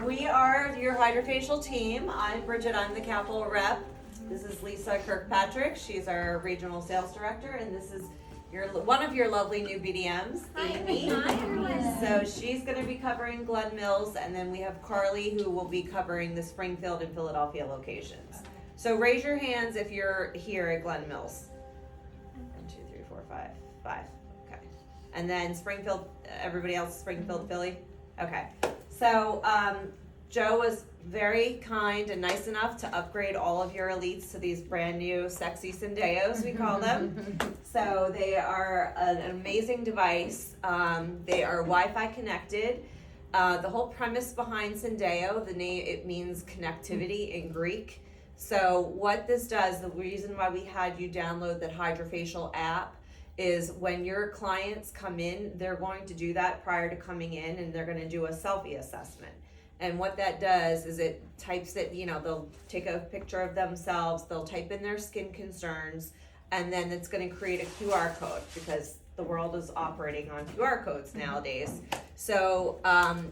we are your hydrofacial team. I'm Bridget, I'm the capital rep. This is Lisa Kirkpatrick, she's our regional sales director, and this is one of your lovely new BDMs, Amy. Hi, everyone. So she's going to be covering Glen Mills, and then we have Carly who will be covering the Springfield and Philadelphia locations. So raise your hands if you're here at Glen Mills. 1, 2, 3, 4, 5. 5. Okay. And then Springfield, everybody else, Springfield, Philly? Okay. So Joe was very kind and nice enough to upgrade all of your elites to these brand new sexy Syndeos, we call them. So they are an amazing device. They are Wi-Fi connected. The whole premise behind Syndeo, the name, it means connectivity in Greek. So what this does, the reason why we had you download the Hydrofacial app is when your clients come in, they're going to do that prior to coming in, and they're going to do a selfie assessment. And what that does is it types it, they'll take a picture of themselves, they'll type in their skin concerns, and then it's going to create a QR code because the world is operating on QR codes nowadays. So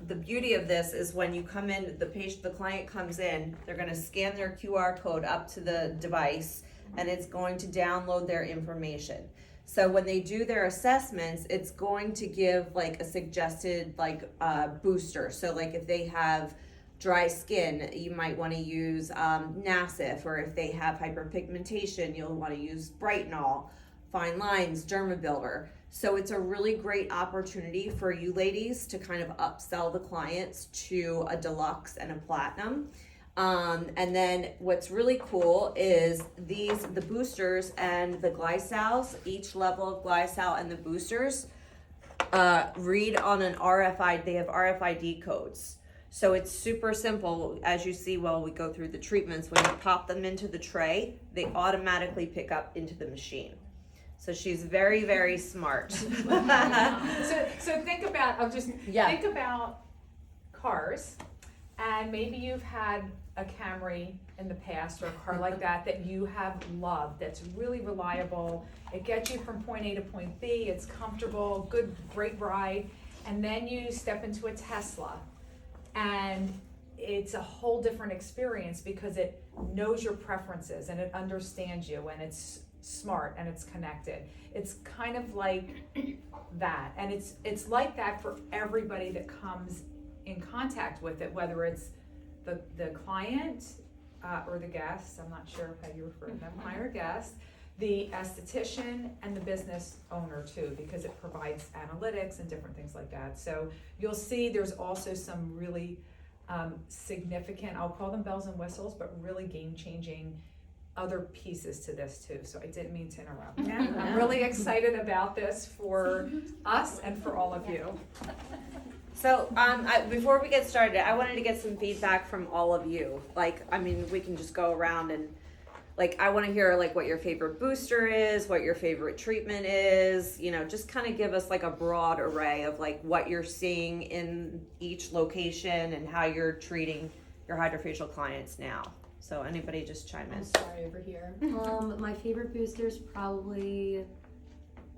the beauty of this is when you come in, the client comes in, they're going to scan their QR code up to the device, and it's going to download their information. So when they do their assessments, it's going to give like a suggested booster. So like if they have dry skin, you might want to use Nasif, or if they have hyperpigmentation, you'll want to use Brightenol, fine lines, Dermabuilder. So it's a really great opportunity for you ladies to kind of upsell the clients to a deluxe and a platinum. And then what's really cool is the boosters and the Glysals, each level of Glysal and the boosters read on an RFID, they have RFID codes. So it's super simple. As you see while we go through the treatments, when you pop them into the tray, they automatically pick up into the machine. So she's very, very smart. So think about, think about cars, and maybe you've had a Camry in the past or a car like that you have loved, that's really reliable. It gets you from point A to point B, it's comfortable, great ride, and then you step into a Tesla, and it's a whole different experience because it knows your preferences and it understands you, and it's smart and it's connected. It's kind of like that, and it's like that for everybody that comes in contact with it, whether it's the client or the guest, I'm not sure how you refer to them, client or guest, the esthetician, and the business owner too, because it provides analytics and different things like that. So you'll see there's also some really significant, I'll call them bells and whistles, but really game-changing other pieces to this too. So I didn't mean to interrupt. I'm really excited about this for us and for all of you. So before we get started, I wanted to get some feedback from all of you. We can just go around and I want to hear what your favorite booster is, what your favorite treatment is, just kind of give us a broad array of what you're seeing in each location and how you're treating your hydrofacial clients now. So anybody just chime in. I'm sorry, over here. My favorite booster is probably,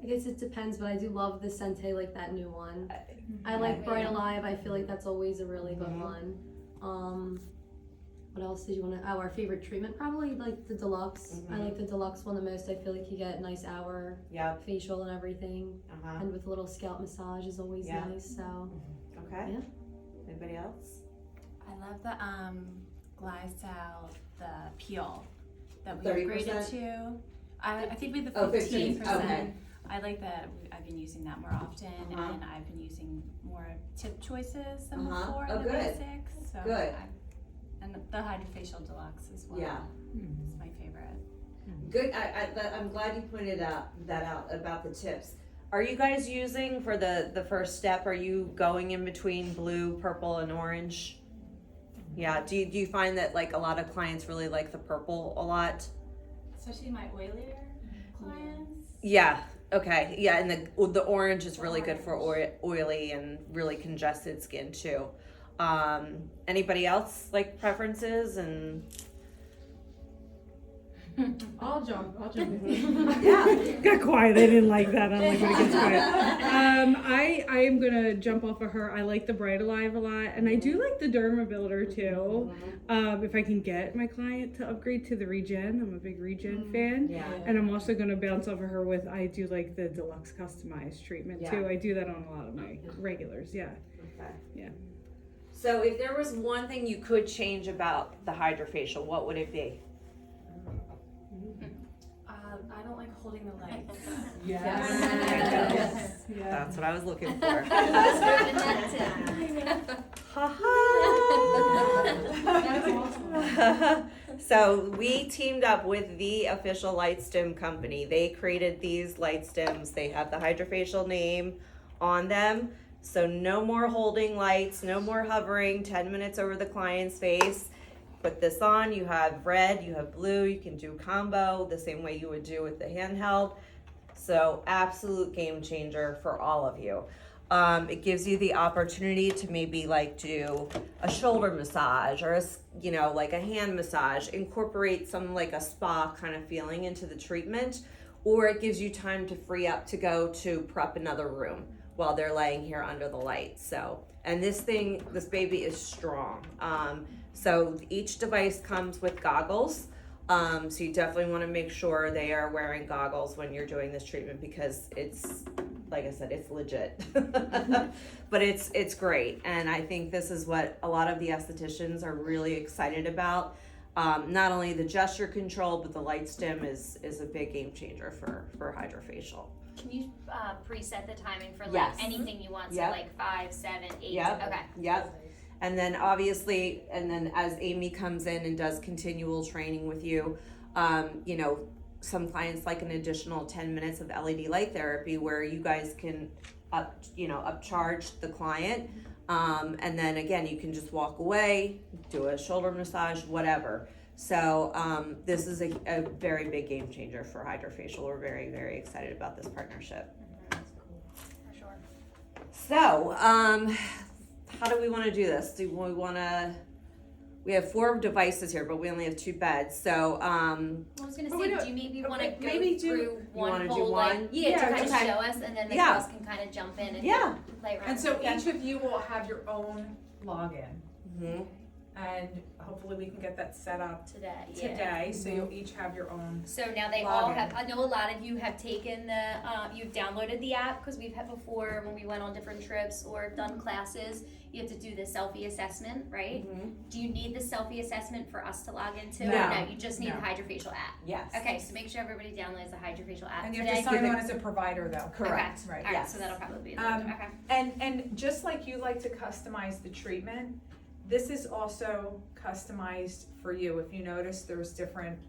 I guess it depends, but I do love the Sente, that new one. I like Bright Alive. I feel like that's always a really good one. What else did you want to? Oh, our favorite treatment, probably the deluxe. I like the deluxe one the most. I feel like you get a nice hour facial and everything, and with a little scalp massage is always nice. So okay. Yeah. Anybody else? I love the Glysal, the peel that we 30%? upgraded to. I think we have the 15%. Okay. I like that. I've been using that more often, and I've been using more tip choices than before in the basics. So good. And the Hydrofacial Deluxe as well. Yeah, it's my favorite. Good. I'm glad you pointed that out about the tips. Are you guys using for the first step? Are you going in between blue, purple, and orange? Yeah. Do you find that a lot of clients really like the purple a lot? Especially my oilier clients. Yeah. Okay. Yeah, and the orange is really good for oily and really congested skin too. Anybody else preferences? And I'll jump in. Yeah. Got quiet. I didn't like that. I don't like when it gets quiet. I am gonna jump off of her. I like the Bright Alive a lot, and I do like the Derma Builder too. If I can get my client to upgrade to the Regen, I'm a big Regen fan. Yeah. And I'm also gonna bounce off of her with, I do like the Deluxe Customized treatment Yeah. too. I do that on a lot of my regulars. Yeah. Okay. Yeah. So if there was one thing you could change about the hydrofacial, what would it be? I don't like holding the lights. Yes. Yeah. That's what I was looking for. So we teamed up with the official light stim company. They created these light stims. They have the hydrofacial name on them. So no more holding lights, no more hovering 10 minutes over the client's face. Put this on, you have red, you have blue, you can do combo the same way you would do with the handheld. So absolute game changer for all of you. It gives you the opportunity to maybe like do a shoulder massage or like a hand massage, incorporate some like a spa kind of feeling into the treatment, or it gives you time to free up to go to prep another room while they're laying here under the light. So, and this baby is strong. So each device comes with goggles. So you definitely want to make sure they are wearing goggles when you're doing this treatment because it's, like I said, it's legit. But it's great. And I think this is what a lot of the estheticians are really excited about. Not only the gesture control, but the light stim is a big game changer for hydrofacial. Can you preset the timing for like Yes. anything you want? So Yep. like 5, 7, 8. Yep. Okay. Yep. And then obviously, as Amy comes in and does continual training with you, some clients like an additional 10 minutes of LED light therapy where you guys can upcharge the client. And then again, you can just walk away, do a shoulder massage, whatever. So this is a very big game changer for hydrofacial. We're very, very excited about this partnership. For sure. So, how do we want to do this? We have 4 devices here, but we only have 2 beds. So, I was gonna But we say, don't- do you maybe want to okay, go maybe do- through one wanna do whole one? to Yeah, kind of okay. show us, and then the Yeah. girls can kind of jump in and yeah. play around. And so Okay. each of you will have your own login, Mm-hmm. and hopefully we can get that set up today. Yeah. today, so you'll each have your own. So now they all Login. have. I know a lot of you have taken the. You've downloaded the app because we've had before when we went on different trips or done classes. You have to do the selfie assessment, right? Mm-hmm. Do you need the selfie assessment for us to log into? No. Or no, you just need No. the hydrofacial app. Yes. Okay, so make sure everybody downloads the hydrofacial app And you today. have to sign on as a provider though. Correct. Okay. Right. All right, Yes. so that'll probably be okay. And just like you like to customize the treatment, this is also customized for you. If you notice, there's different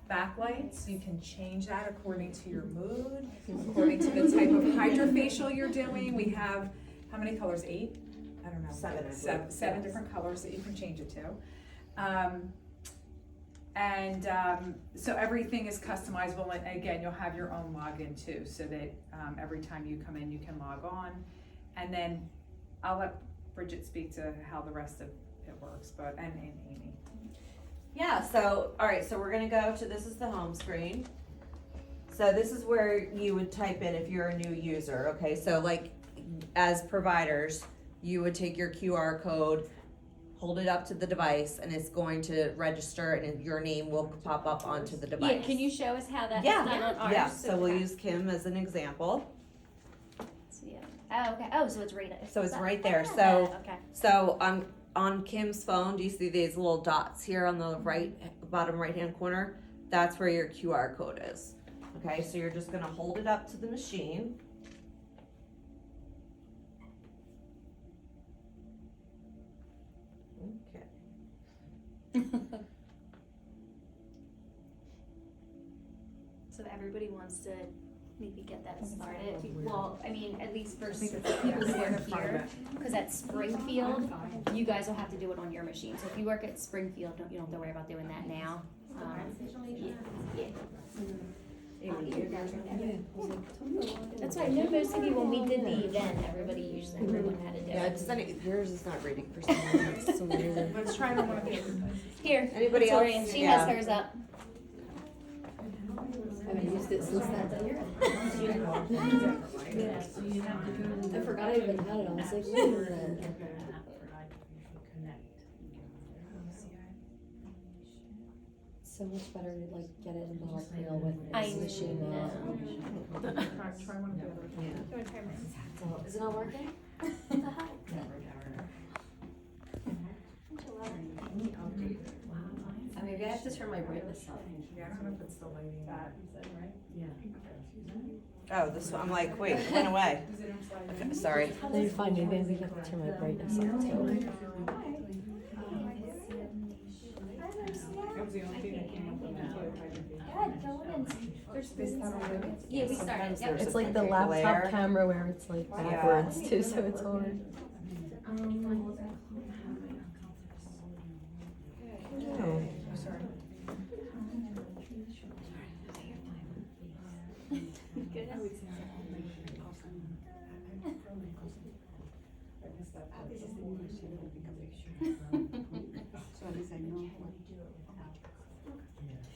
backlights. You can change that according to your mood, according to the type of hydrofacial you're doing. We have, how many colors? 8? I don't know. 7, I believe. Seven Yes. different colors that you can change it to. So everything is customizable, and again, you'll have your own login too, so that every time you come in, you can log on. And then I'll let Bridget speak to how the rest of it works, and Amy. Yeah, so, all right, so we're gonna go to, this is the home screen. So this is where you would type in if you're a new user, okay? So like, as providers, you would take your QR code, hold it up to the device, and it's going to register, and your name will pop up onto the device. Yeah, can you show us how that's Yeah. done on ours? Yeah, so we'll use Kim as an example. So, yeah. Oh, okay. Oh, so it's right. So it's right there. Ah, So- okay. So on Kim's phone, do you see these little dots here on the bottom right hand corner? That's where your QR code is. Okay, so you're just gonna hold it up to the machine. Okay. So everybody wants to maybe get that started. Well, I mean, at least for people who work here, because at Springfield, you guys will have to do it on your machine. So if you work at Springfield, you don't have to worry about doing that now. Yeah. That's why I know most of you, when we did the event, everyone had to do Yeah, it. yours is not reading for some reason. Let's try it on one of the other. Here, Anybody Victoria, else? she Yeah. has hers up. it since that day. I forgot I even had it. I was like, wait a minute. So much better to like get it in the real with I this machine now. Try one of the other. So, is it not working? Maybe I have to turn my brightness up. Yeah, I don't know if it's the lighting. That, you said, right? Oh, this one, I'm like, wait, it went away. Okay, sorry. No, you're fine. Maybe I have to turn my brightness up too. That was the only thing that came up with Yeah, we started. Yep. It's like the laptop camera where it's like backwards too, so it's hard.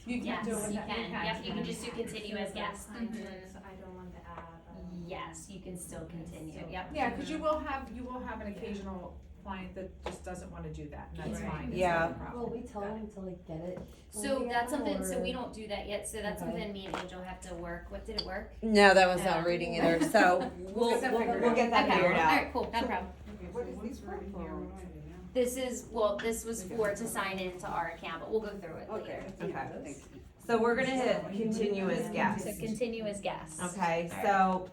You Yes, do it with you that. can. Yep, you can just do continue as guest. I don't want the app. Yes, you can still continue. Yep. Yeah, because you will have an occasional client that just doesn't want to do that, and that's Right. fine. It's Yeah. not a problem. Well, we tell them to like get it. So that's something, so we Or- don't do that yet, so that's Okay. something me and Angel have to work. What, did it work? No, that was not reading either, so we'll get that figured we'll out. get that Okay, figured out. alright, cool, not a problem. What is these for? This was for to sign into our account, but we'll go through it later. Okay. So we're gonna hit continue as So guest. continue as guest. Okay, so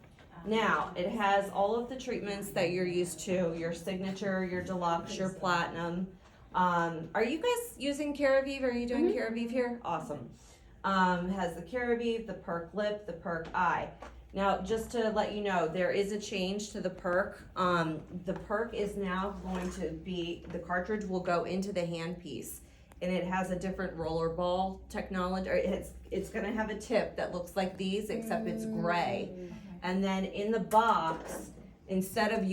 now it has all of the treatments that you're used to, your signature, your deluxe, your platinum. Are you guys using Caravive? Are you doing Caravive here? Awesome. Has the Caravive, the perk lip, the perk eye. Now, just to let you know, there is a change to the perk. The perk is now going to be, the cartridge will go into the handpiece, and it has a different roller ball technology, or it's gonna have a tip that looks like these, except it's gray. And then in the box, instead of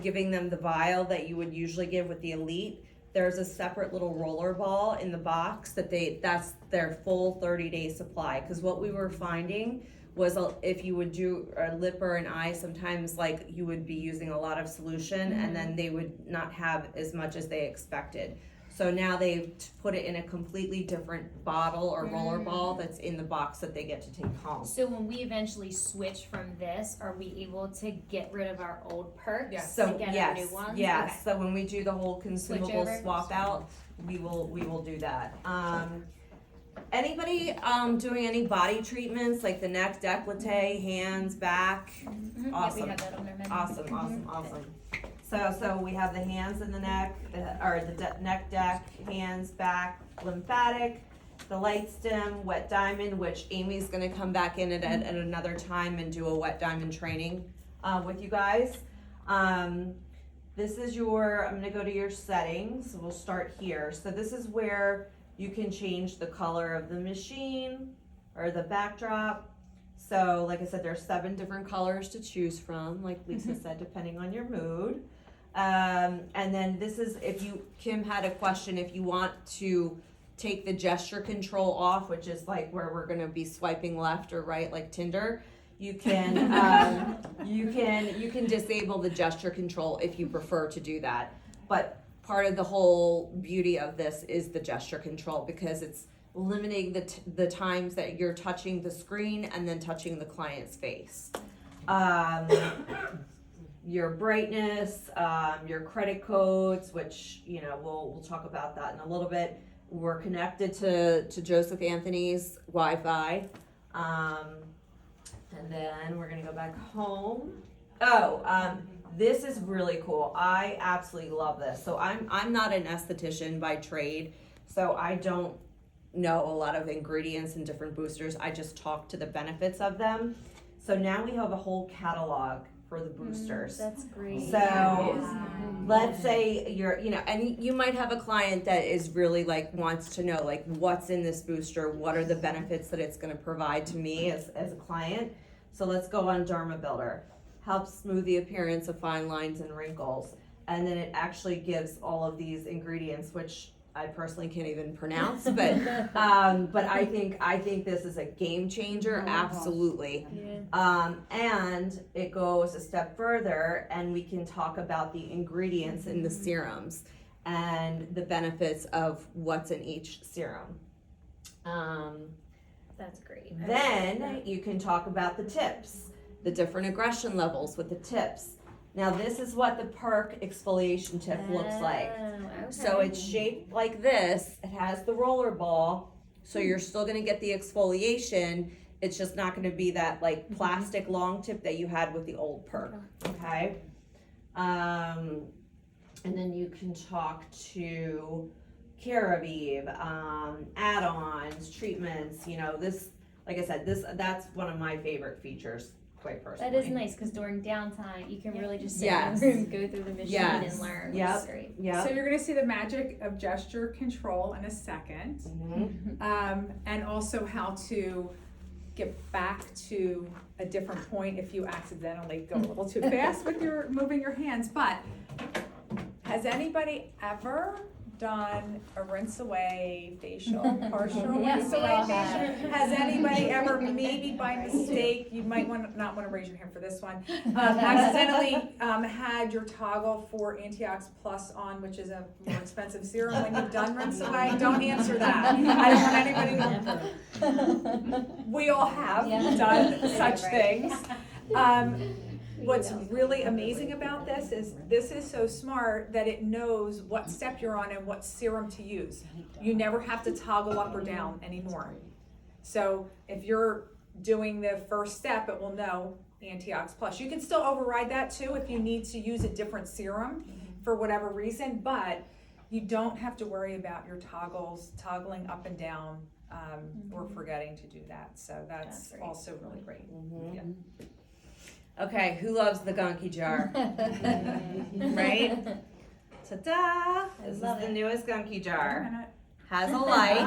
giving them the vial that you would usually give with the Elite, there's a separate little roller ball in the box that's their full 30-day supply. Because what we were finding was if you would do a lip or an eye, sometimes like you would be using a lot of solution and then they would not have as much as they expected. So now they've put it in a completely different bottle or roller ball that's in the box that they get to take home. So when we eventually switch from this, are we able to get rid of our old perks Yes. to So get our yes, new ones? yes. Okay. So when we do the whole consumable over? swap out, we will do that. Anybody doing any body treatments like the neck décolleté, hands, back? Mhm. Awesome. Yeah, we have that on our menu. Awesome. So we have the hands and the neck, or the neck deck, hands, back, lymphatic, the light stem, wet diamond, which Amy's gonna come back in at another time and do a wet diamond training with you guys. This is I'm gonna go to your settings, we'll start here. So this is where you can change the color of the machine or the backdrop. So like I said, there's 7 different colors to choose from, like Lisa said, depending on your mood. And then this is, Kim had a question, if you want to take the gesture control off, which is like where we're gonna be swiping left or right like Tinder, you can, you can disable the gesture control if you prefer to do that. But part of the whole beauty of this is the gesture control, because it's limiting the times that you're touching the screen and then touching the client's face. Your brightness, your credit codes, which we'll talk about that in a little bit. We're connected to Joseph Anthony's Wi-Fi, and then we're gonna go back home. This is really cool. I absolutely love this. So I'm not an esthetician by trade, so I don't know a lot of ingredients and different boosters. I just talk to the benefits of them. So now we have a whole catalog for the boosters. That's great. So let's say and you might have a client that is really wants to know what's in this booster, what are the benefits that it's going to provide to me as a client. So let's go on Derma Builder. Helps smooth the appearance of fine lines and wrinkles. And then it actually gives all of these ingredients, which I personally can't even pronounce, but I think this is a game changer, absolutely. And it goes a step further, and we can talk about the ingredients in the serums and the benefits of what's in each serum. That's great. Then you can talk about the tips, the different aggression levels with the tips. Now this is what the perk exfoliation tip looks like. So it's shaped like this. It has the roller ball, so you're still gonna get the exfoliation. It's just not gonna be that like plastic long tip that you had with the old perk, okay? And then you can talk to Caravive, add-ons, treatments, you know, this, like I said, that's one of my favorite features, quite personally. That is nice because during downtime you can really just sit Yes. in the room, go through the machine Yes. and learn. Yep. Which is great. Yeah. So you're gonna see the magic of gesture control in a second. And also how to get back to a different point if you accidentally go a little too fast with your moving your hands. But has anybody ever done a rinse away facial, partial rinse we away all facial? have. Has anybody ever, maybe by mistake, you might not want to raise your hand for this one, accidentally had your toggle for Antiox Plus on, which is a more expensive serum when you've done rinse away? Don't answer that. I don't want anybody to. We all have done such things. What's really amazing about this is so smart that it knows what step you're on and what serum to use. You never have to toggle up or down anymore. So if you're doing the first step, it will know Antiox Plus. You can still override that too if you need to use a different serum for whatever reason, but you don't have to worry about your toggling up and down or forgetting to do that. So that's also really great. Yeah. Okay, who loves the gunky jar? Right? Ta-da! This is the newest gunky jar. Has a light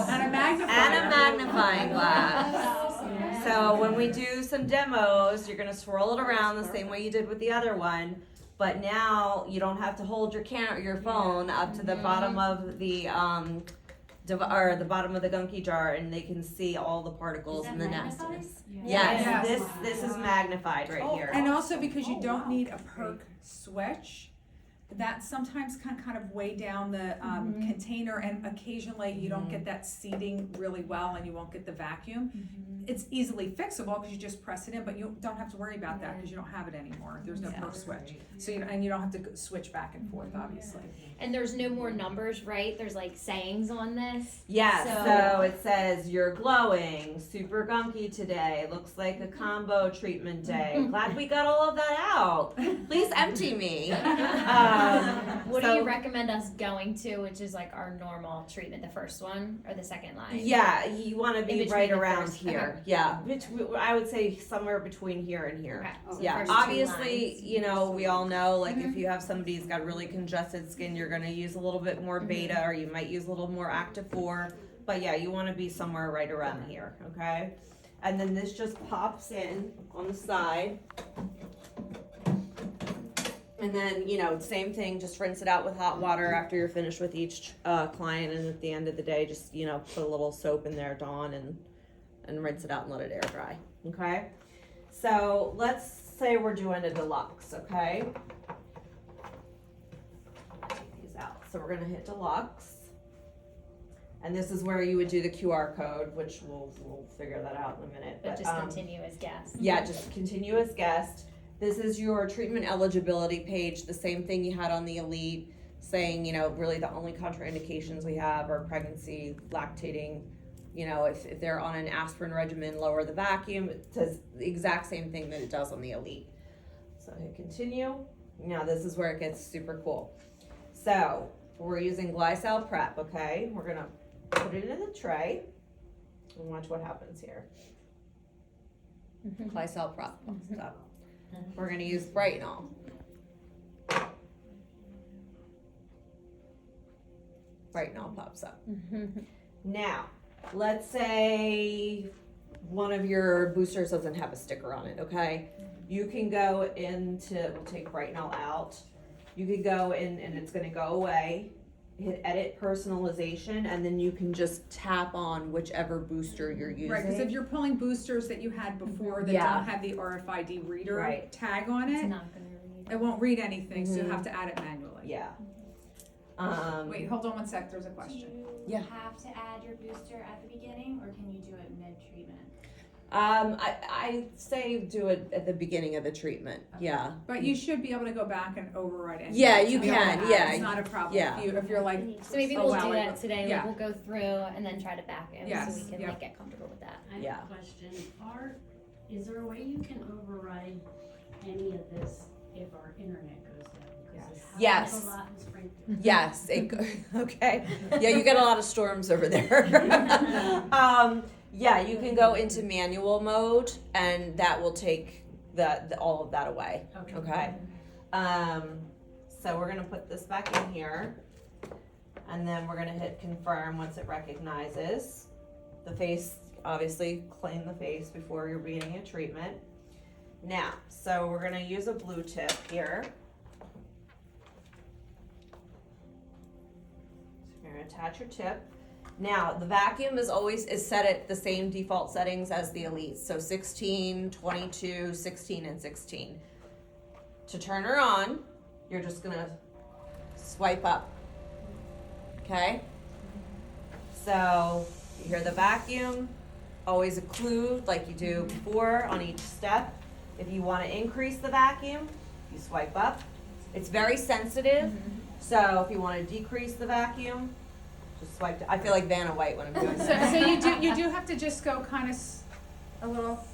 And a magnifier. and a magnifying glass. So when we do some demos, you're gonna swirl it around the same way you did with the other one. But now you don't have to hold your phone up to the bottom of the or the bottom of the gunky jar, and they can see all the particles and the nastiness. Yes, this is magnified right here. And also because you don't need a perk switch, that sometimes can kind of weigh down the container, and occasionally you don't get that seating really well and you won't get the vacuum. It's easily fixable because you just press it in, but you don't have to worry about that because you don't have it anymore. There's no perk switch. So you don't have to switch back and forth, obviously. And there's no more numbers, right? There's like sayings on this. Yes, so it says you're glowing, super gunky today, looks like a combo treatment day. Glad we got all of that out. Please empty me. What do you recommend us going to, which is like our normal treatment, the first one or the second line? Yeah, you want to In be between right the around first- here. Yeah, I would say somewhere between here and here. Okay. So Yeah, first two obviously, lines. you know, we all know, like, if you have somebody who's got really congested skin, you're gonna use a little bit more beta, or you might use a little more Active 4. But yeah, you wanna be somewhere right around here, okay? And then this just pops in on the side. And then, you know, same thing, just rinse it out with hot water after you're finished with each client, and at the end of the day, just, you know, put a little soap in there, Dawn, and rinse it out and let it air dry, okay? So let's say we're doing a deluxe, okay? Take these out. So we're gonna hit deluxe. And this is where you would do the QR code, which we'll figure that out in a minute. But just continue as guest. Yeah, just continue as guest. This is your treatment eligibility page, the same thing you had on the Elite, saying, you know, really the only contraindications we have are pregnancy, lactating. You know, if they're on an aspirin regimen, lower the vacuum. It says the exact same thing that it does on the Elite. So hit continue. Now this is where it gets super cool. So we're using Glycol Prep, okay? We're gonna put it in the tray and watch what happens here. Glycol Prep. So we're gonna use Brightenol. Brightenol pops up. Now, let's say one of your boosters doesn't have a sticker on it, okay? You can go into, we'll take Brightenol out. You could go in and it's gonna go away. hit edit personalization, and then you can just tap on whichever booster you're using. Right, because if you're pulling boosters that you had before that Yeah. don't have the RFID reader Right. tag on It's it, not gonna read. it won't read anything, so you have to add it manually. Yeah. Wait, hold on one sec, there's a question. Do Yeah. you have to add your booster at the beginning, or can you do it mid-treatment? I say do it at the beginning of the treatment. Yeah. But you should be able to go back and override it. Yeah, you can, yeah. It's not a problem. Yeah. If you're like, So maybe Oh, we'll wow, do like- that today, yeah. like we'll go through and then try to back in, so Yes, we can yeah. like get comfortable with that. I have Yeah. a question. Is there a way you can override any of this if our internet goes down? 'Cause it happens Yes. a lot in Springfield. Yes. Okay. Yeah, you get a lot of storms over there. Yeah, you can go into manual mode, and that will take all of that away. Okay. So we're gonna put this back in here, and then we're gonna hit confirm once it recognizes the face. Obviously, clean the face before you're beginning a treatment. Now, so we're gonna use a blue tip here. So you're gonna attach your tip. Now, the vacuum is set at the same default settings as the Elite, so 16, 22, 16, and 16. To turn her on, you're just gonna swipe up. Okay? So, you hear the vacuum, always a clue like you do before on each step. If you wanna increase the vacuum, you swipe up. It's very sensitive, so if you wanna decrease the vacuum, just swipe. I feel like Vanna White when I'm doing so, that. so you do have to just go kind of a little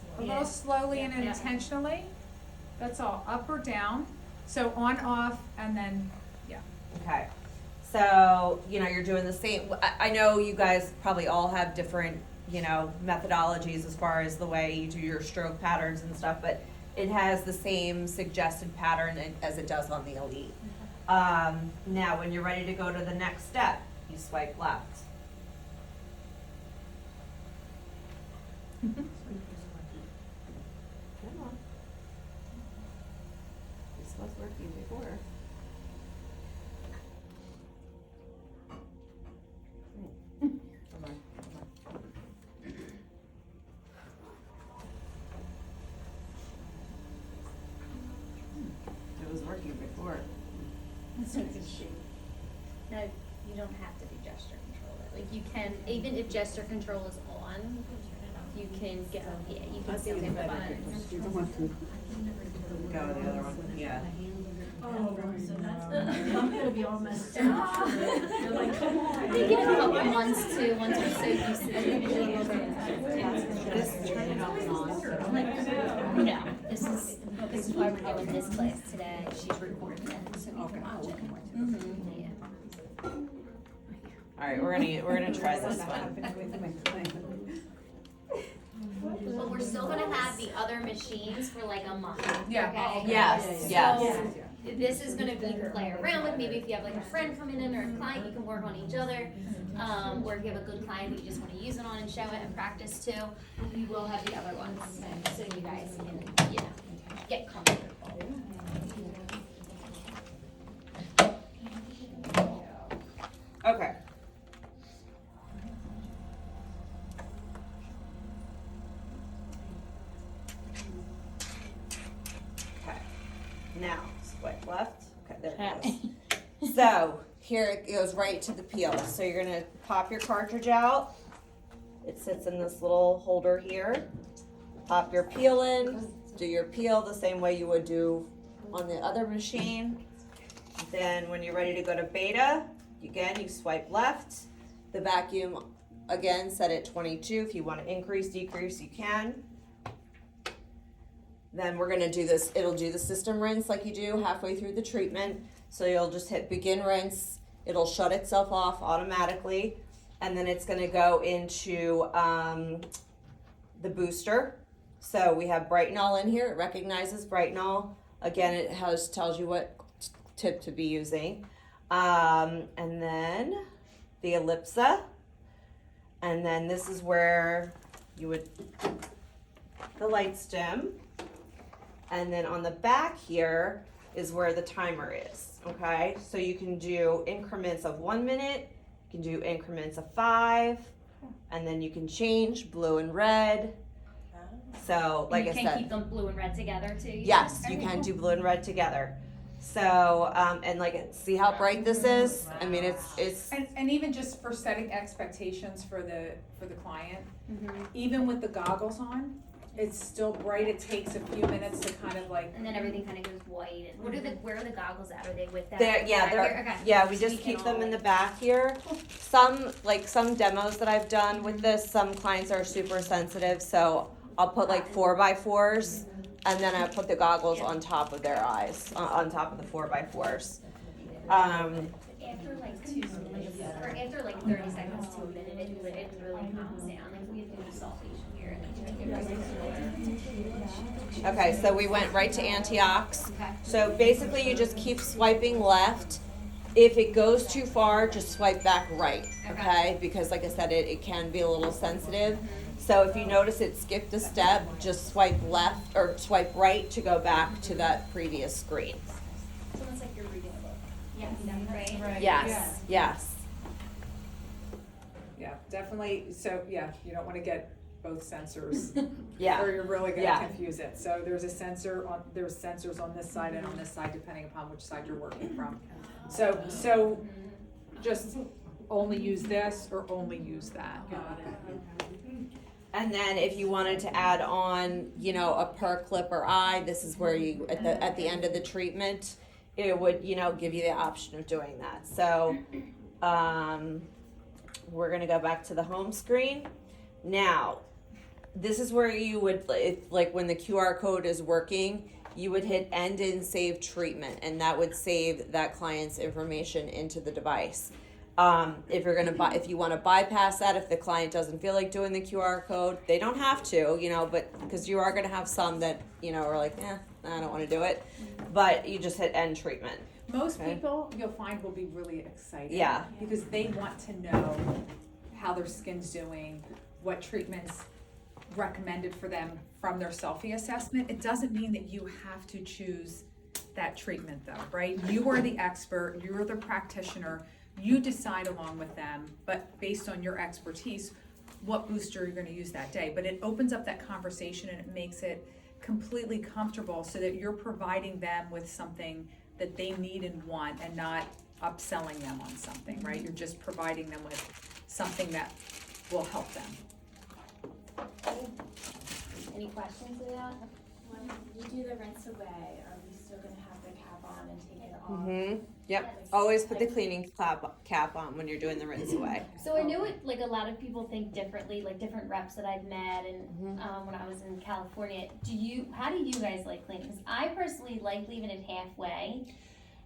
slowly and intentionally. That's all, up or down. So on, off, and then, Okay. So, you're doing the same. I know you guys probably all have different, methodologies as far as the way you do your stroke patterns and stuff, but it has the same suggested pattern as it does on the Elite. Now, when you're ready to go to the next step, you swipe left. Come on. This was working before. Come on. It was working before. So no, you don't have to do gesture control. Like you can, even if gesture control is on, you can get, you can still hit the buttons. Go with the other one. Yeah. Oh, so that's, I'm gonna be all messed up. They're like, come on. I think it a couple months too, once we're so used to it. This turn it off and on. No, this is why we're doing this class today. She's recording it, so we can watch it. Yeah. All right, we're gonna try this one. But we're still gonna have the other machines for like a month. Yeah. Okay? Yes, yes. So this is gonna be you can play around with. Maybe if you have like a friend coming in or a client, you can work on each other. Or if you have a good client that you just want to use it on and show it and practice too. We will have the other ones so you guys can, get comfortable. Okay. Okay. Now, swipe left. Okay, there it goes. So, here it goes right to the peel. So you're gonna pop your cartridge out. It sits in this little holder here. Pop your peel in. Do your peel the same way you would do on the other machine. Then when you're ready to go to beta, again, you swipe left. The vacuum, again, set at 22. If you want to increase, decrease, you can. Then we're going to do this. It'll do the system rinse like you do halfway through the treatment. So you'll just hit begin rinse. It'll shut itself off automatically. And then it's going to go into the booster. So we have Brightenol in here. It recognizes Brightenol. Again, it tells you what tip to be using. And then the Ellipsa. And then this is where you would, the light stem. And then on the back here, is where the timer is, okay? So you can do increments of 1 minute, you can do increments of 5, and then you can change blue and red. So, like I And you said, can keep them blue and red together too? yes, you can do blue and red together. So, and like, see how bright this is? I mean, it's. And even just for setting expectations for the client, Mhm. even with the goggles on, it's still bright. It takes a few minutes to kind of like. And then everything kind of goes white. And where are the goggles at? Are they with that? They're, yeah, back they're, here? Okay. yeah, we So just we can keep them all- in the back here. Some demos that I've done with this, some clients are super sensitive, so I'll put like 4x4s, and then I put the goggles on top of their eyes, on top of the 4x4s. After like 2 minutes, or after like 30 seconds to a minute, it really calms down. Like we have to do sulfation here. Okay, so we went right to antiox. Okay. So basically, you just keep swiping left. If it goes too far, just swipe back right, okay? Because like I said, it can be a little sensitive. So if you notice it skipped a step, just swipe left or swipe right to go back to that previous screen. It's almost like you're reading a book. Yes, right? Yes, yes. Yeah, definitely. So yeah, you don't want to get both sensors, Yeah. or you're really going to Yeah. confuse it. So there's there's sensors on this side and on this side, depending upon which side you're working from. So just only use this or only use that. And then if you wanted to add on, you know, a per clip or eye, this is where you, at the end of the treatment, it would, you know, give you the option of doing that. So, we're gonna go back to the home screen. Now, this is where you would, like when the QR code is working, you would hit end and save treatment, and that would save that client's information into the device. If you're gonna if you want to bypass that, if the client doesn't feel like doing the QR code, they don't have to, you know, but because you are gonna have some that, you know, are like, I don't want to do it, but you just hit end treatment. Most Okay. people you'll find will be really excited. Yeah. Because they want to know how their skin's doing, what treatments recommended for them from their selfie assessment. It doesn't mean that you have to choose that treatment though, right? You are the expert, you're the practitioner, you decide along with them, but based on your expertise, what booster you're gonna use that day. But it opens up that conversation and it makes it completely comfortable so that you're providing them with something that they need and want and not upselling them on something, right? You're just providing them with something that will help them. Any questions about? When you do the rinse away, are we still gonna have the cap on and take it off? Mm-hmm. Yep. Always put the cleaning cap on when you're doing the rinse away. So I know it, like a lot of people think differently, like different reps that I've met and when I was in California. How do you guys like cleaning? Because I personally like leaving it halfway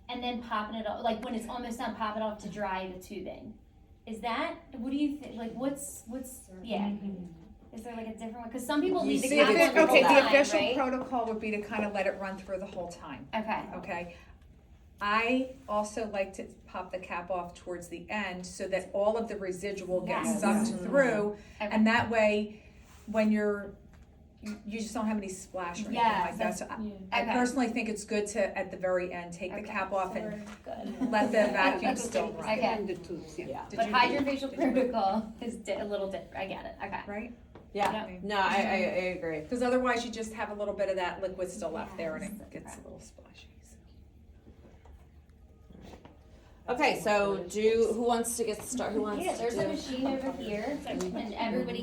and then popping it off, like when it's almost done, pop it off to dry the tubing. What do you think, like yeah. Is there like a different one? Because some people leave the cap on the whole Okay, the time, official right? protocol would be to kind of let it run through the whole time, Okay. okay? I also like to pop the cap off towards the end so that all of the residual gets Yes. sucked through, Okay. and that way, when you just don't have any splash or anything Yes, like that. So I okay. personally think it's good to, at the very end, take the Okay. cap off and Good. let the vacuum still run. Okay. Yeah. Did But you- hydrofacial protocol is a little different. I get it. Okay. Right? Yeah. No, I agree. Because otherwise you just have a little bit of that liquid still left there and it gets a little splashy. Okay, so who wants to get started? Who wants Yeah, to there's do? a machine over here, and everybody